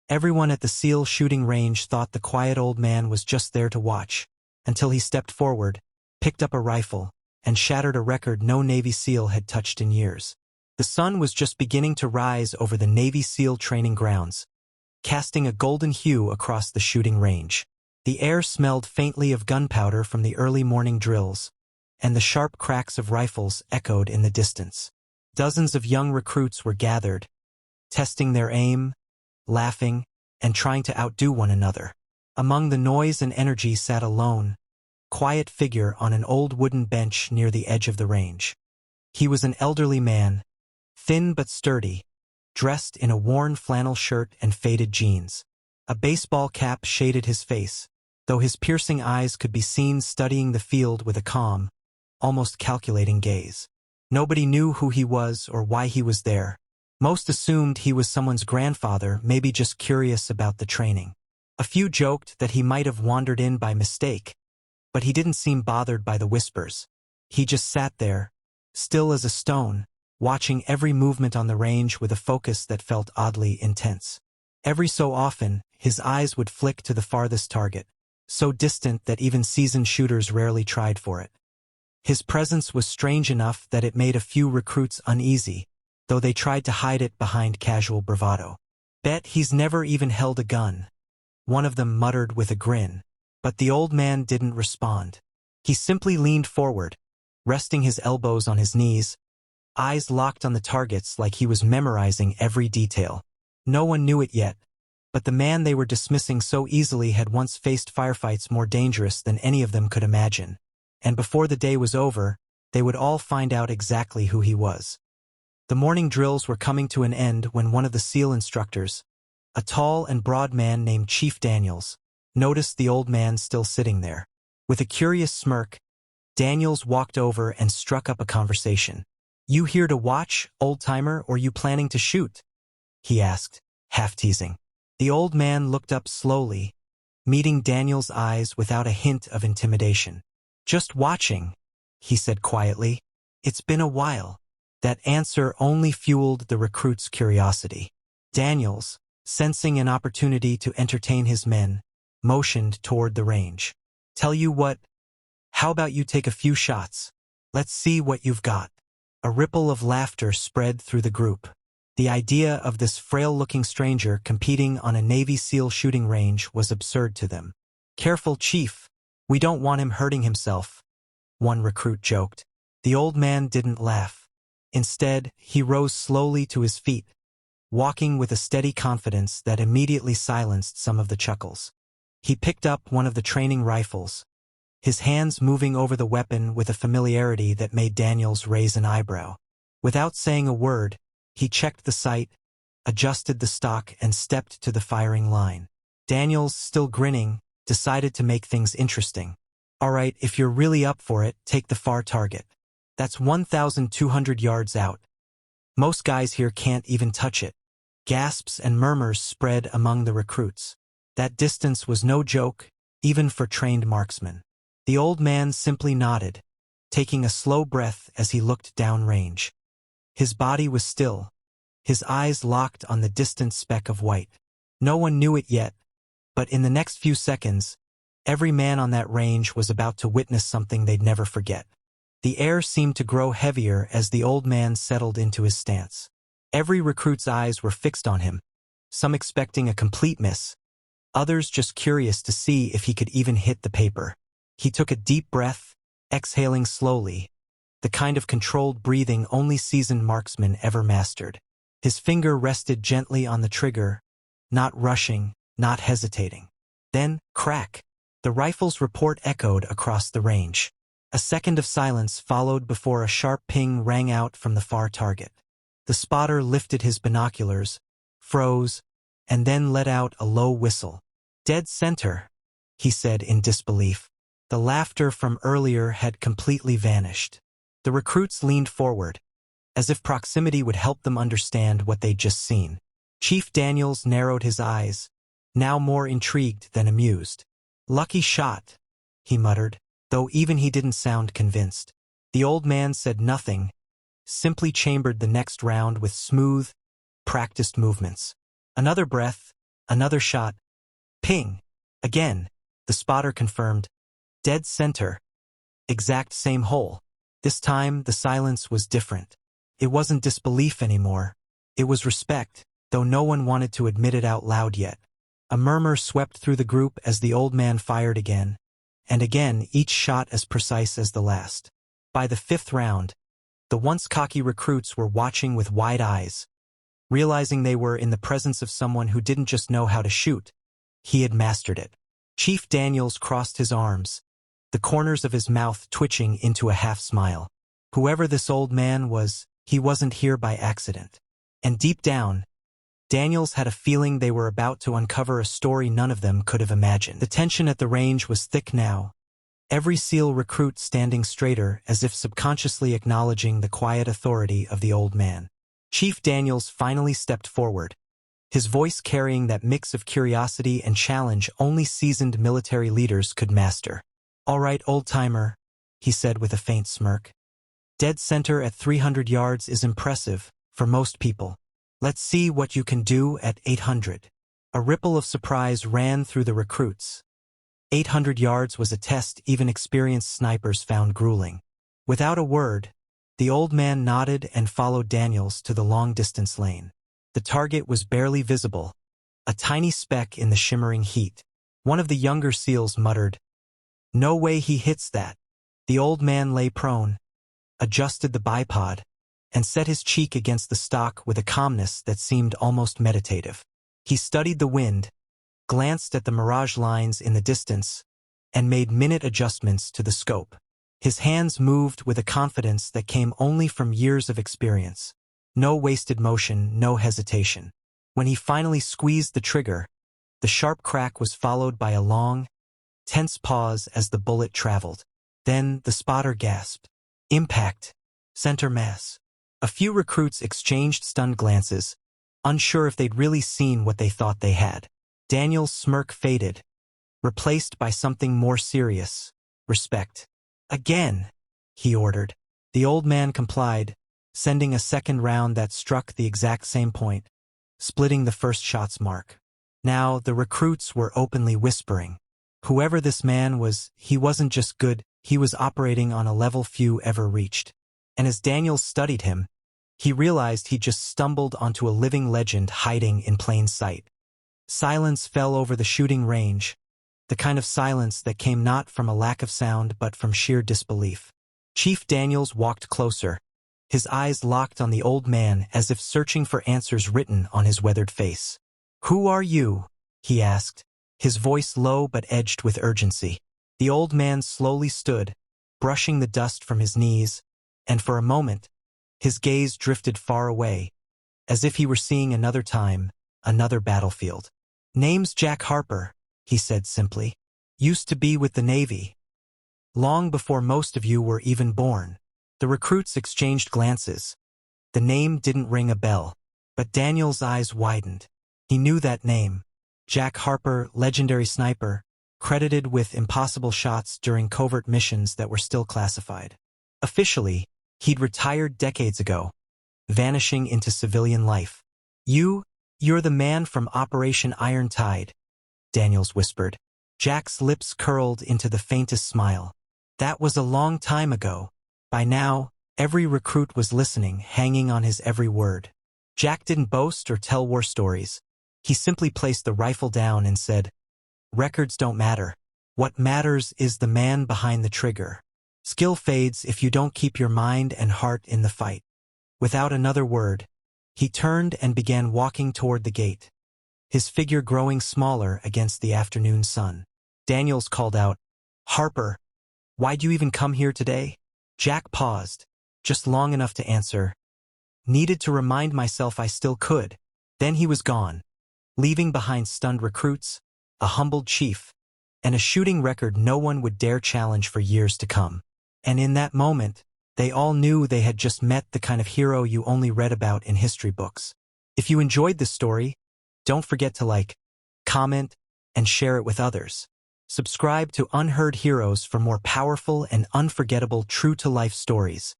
Everyone at the SEAL shooting range thought the quiet old man was just there to watch, until he stepped forward, picked up a rifle, and shattered a record no Navy SEAL had touched in years. The sun was just beginning to rise over the Navy SEAL training grounds, casting a golden hue across the shooting range. The air smelled faintly of gunpowder from the early morning drills, and the sharp cracks of rifles echoed in the distance. Dozens of young recruits were gathered, testing their aim, laughing, and trying to outdo one another. Among the noise and energy sat a lone, quiet figure on an old wooden bench near the edge of the range. He was an elderly man, thin but sturdy, dressed in a worn flannel shirt and faded jeans. A baseball cap shaded his face, though his piercing eyes could be seen studying the field with a calm, almost calculating gaze. Nobody knew who he was or why he was there. Most assumed he was someone's grandfather, maybe just curious about the training. A few joked that he might have wandered in by mistake, but he didn't seem bothered by the whispers. He just sat there, still as a stone, watching every movement on the range with a focus that felt oddly intense. Every so often, his eyes would flick to the farthest target, so distant that even seasoned shooters rarely tried for it. His presence was strange enough that it made a few recruits uneasy, though they tried to hide it behind casual bravado. "Bet he's never even held a gun," one of them muttered with a grin, but the old man didn't respond. He simply leaned forward, resting his elbows on his knees, eyes locked on the targets like he was memorizing every detail. No one knew it yet, but the man they were dismissing so easily had once faced firefights more dangerous than any of them could imagine. And before the day was over, they would all find out exactly who he was. The morning drills were coming to an end when one of the SEAL instructors, a tall and broad man named Chief Daniels, noticed the old man still sitting there. With a curious smirk, Daniels walked over and struck up a conversation. "You here to watch, old-timer, or you planning to shoot?" he asked, half-teasing. The old man looked up slowly, meeting Daniel's eyes without a hint of intimidation. "Just watching," he said quietly. "It's been a while." That answer only fueled the recruit's curiosity. Daniels, sensing an opportunity to entertain his men, motioned toward the range. "Tell you what, how about you take a few shots? Let's see what you've got." A ripple of laughter spread through the group. The idea of this frail-looking stranger competing on a Navy SEAL shooting range was absurd to them. "Careful, Chief. We don't want him hurting himself," one recruit joked. The old man didn't laugh. Instead, he rose slowly to his feet, walking with a steady confidence that immediately silenced some of the chuckles. He picked up one of the training rifles, his hands moving over the weapon with a familiarity that made Daniels raise an eyebrow. Without saying a word, he checked the sight, adjusted the stock, and stepped to the firing line. Daniels, still grinning, decided to make things interesting. "All right, if you're really up for it, take the far target. That's 1,200 yards out. Most guys here can't even touch it." Gasps and murmurs spread among the recruits. That distance was no joke, even for trained marksmen. The old man simply nodded, taking a slow breath as he looked downrange. His body was still, his eyes locked on the distant speck of white. No one knew it yet, but in the next few seconds, every man on that range was about to witness something they'd never forget. The air seemed to grow heavier as the old man settled into his stance. Every recruit's eyes were fixed on him, some expecting a complete miss, others just curious to see if he could even hit the paper. He took a deep breath, exhaling slowly, the kind of controlled breathing only seasoned marksmen ever mastered. His finger rested gently on the trigger, not rushing, not hesitating. Then, crack! The rifle's report echoed across the range. A second of silence followed before a sharp ping rang out from the far target. The spotter lifted his binoculars, froze, and then let out a low whistle. "Dead center," he said in disbelief. The laughter from earlier had completely vanished. The recruits leaned forward, as if proximity would help them understand what they'd just seen. Chief Daniels narrowed his eyes, now more intrigued than amused. "Lucky shot," he muttered, though even he didn't sound convinced. The old man said nothing, simply chambered the next round with smooth, practiced movements. Another breath, Another shot. Ping. Again. The spotter confirmed. Dead center. Exact same hole. This time, the silence was different. It wasn't disbelief anymore. It was respect, though no one wanted to admit it out loud yet. A murmur swept through the group as the old man fired again, and again, each shot as precise as the last. By the fifth round, the once cocky recruits were watching with wide eyes, realizing they were in the presence of someone who didn't just know how to shoot. He had mastered it. Chief Daniels crossed his arms, the corners of his mouth twitching into a half-smile. Whoever this old man was, he wasn't here by accident. And deep down, Daniels had a feeling they were about to uncover a story none of them could have imagined. The tension at the range was thick now, every SEAL recruit standing straighter as if subconsciously acknowledging the quiet authority of the old man. Chief Daniels finally stepped forward, his voice carrying that mix of curiosity and challenge only seasoned military leaders could master. "All right, old-timer," he said with a faint smirk. "Dead center at 300 yards is impressive, for most people. Let's see what you can do at 800. A ripple of surprise ran through the recruits. 800 yards was a test even experienced snipers found grueling. Without a word, the old man nodded and followed Daniels to the long-distance lane. The target was barely visible, a tiny speck in the shimmering heat. One of the younger SEALs muttered, "No way he hits that." The old man lay prone, adjusted the bipod, and set his cheek against the stock with a calmness that seemed almost meditative. He studied the wind, glanced at the mirage lines in the distance, and made minute adjustments to the scope. His hands moved with a confidence that came only from years of experience. No wasted motion, no hesitation. When he finally squeezed the trigger, the sharp crack was followed by a long, tense pause as the bullet traveled. Then the spotter gasped. Impact. Center mass. A few recruits exchanged stunned glances, unsure if they'd really seen what they thought they had. Daniel's smirk faded, replaced by something more serious. Respect. "Again," he ordered. The old man complied, sending a second round that struck the exact same point, splitting the first shot's mark. Now the recruits were openly whispering. Whoever this man was, he wasn't just good, he was operating on a level few ever reached. And as Daniels studied him, he realized he'd just stumbled onto a living legend hiding in plain sight. Silence fell over the shooting range, the kind of silence that came not from a lack of sound but from sheer disbelief. Chief Daniels walked closer, his eyes locked on the old man as if searching for answers written on his weathered face. "Who are you?" he asked, his voice low but edged with urgency. The old man slowly stood, brushing the dust from his knees, and for a moment, his gaze drifted far away, as if he were seeing another time, another battlefield. "Name's Jack Harper," he said simply. "Used to be with the Navy. Long before most of you were even born." The recruits exchanged glances. The name didn't ring a bell, but Daniel's eyes widened. He knew that name. Jack Harper, legendary sniper, credited with impossible shots during covert missions that were still classified. Officially, he'd retired decades ago, vanishing into civilian life. You're the man from Operation Iron Tide," Daniels whispered. Jack's lips curled into the faintest smile. "That was a long time ago." By now, every recruit was listening, hanging on his every word. Jack didn't boast or tell war stories. He simply placed the rifle down and said, "Records don't matter. What matters is the man behind the trigger. Skill fades if you don't keep your mind and heart in the fight." Without another word, he turned and began walking toward the gate, his figure growing smaller against the afternoon sun. Daniels called out, "Harper, why'd you even come here today?" Jack paused, just long enough to answer, "Needed to remind myself I still could." Then he was gone, leaving behind stunned recruits, a humbled chief, and a shooting record no one would dare challenge for years to come. And in that moment, they all knew they had just met the kind of hero you only read about in history books. If you enjoyed this story, don't forget to like, comment, and share it with others. Subscribe to Unheard Heroes for more powerful and unforgettable true-to-life stories.